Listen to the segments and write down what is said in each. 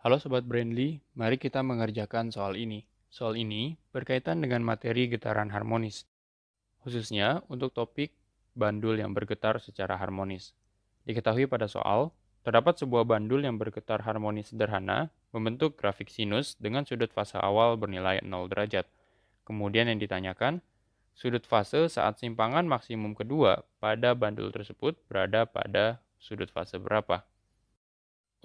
Halo Sobat Brandly, mari kita mengerjakan soal ini. Soal ini berkaitan dengan materi getaran harmonis, khususnya untuk topik bandul yang bergetar secara harmonis. Diketahui pada soal, terdapat sebuah bandul yang bergetar harmonis sederhana membentuk grafik sinus dengan sudut fase awal bernilai 0 derajat. Kemudian yang ditanyakan, sudut fase saat simpangan maksimum kedua pada bandul tersebut berada pada sudut fase berapa?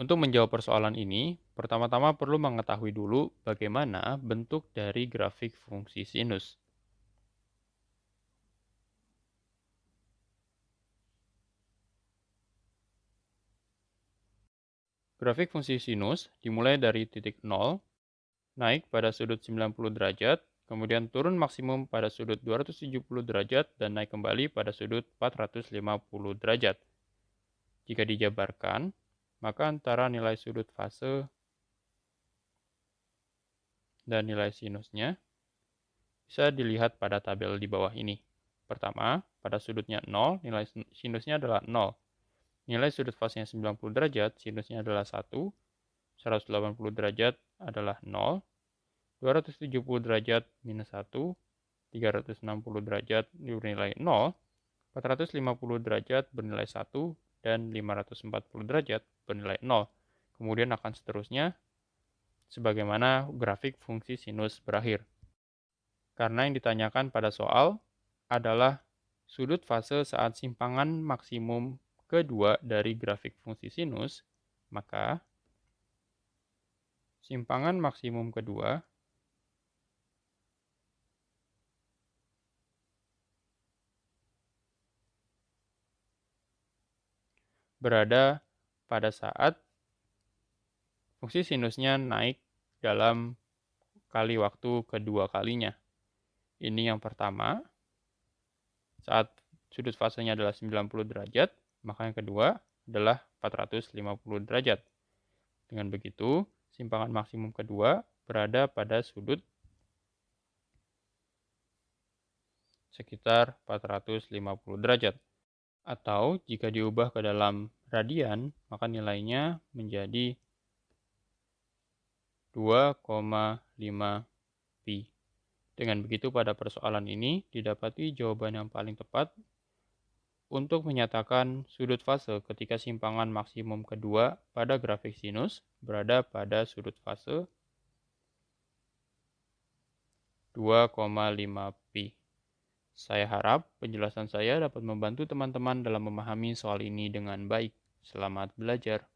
Untuk menjawab persoalan ini, pertama-tama perlu mengetahui dulu bagaimana bentuk dari grafik fungsi sinus. Grafik fungsi sinus dimulai dari titik 0, naik pada sudut 90 derajat, kemudian turun maksimum pada sudut 270 derajat, dan naik kembali pada sudut 450 derajat. Jika dijabarkan, maka antara nilai sudut fase dan nilai sinusnya bisa dilihat pada tabel di bawah ini. Pertama, pada sudutnya 0, nilai sinusnya adalah 0. Nilai sudut fasenya 90 derajat, sinusnya adalah 1, 180 derajat adalah 0, 270 derajat minus 1, 360 derajat bernilai 0, 450 derajat bernilai 1, dan 540 derajat bernilai 0. Kemudian akan seterusnya sebagaimana grafik fungsi sinus berakhir. Karena yang ditanyakan pada soal adalah sudut fase saat simpangan maksimum kedua dari grafik fungsi sinus, maka simpangan maksimum kedua berada pada saat fungsi sinusnya naik dalam kali waktu kedua kalinya. Ini yang pertama, saat sudut fasenya adalah 90 derajat, maka yang kedua adalah 450 derajat. Dengan begitu, simpangan maksimum kedua berada pada sudut sekitar 450 derajat. Atau jika diubah ke dalam radian, maka nilainya menjadi 2,5 pi. Dengan begitu pada persoalan ini didapati jawaban yang paling tepat untuk menyatakan sudut fase ketika simpangan maksimum kedua pada grafik sinus berada pada sudut fase 2,5 pi. Saya harap penjelasan saya dapat membantu teman-teman dalam memahami soal ini dengan baik. Selamat belajar.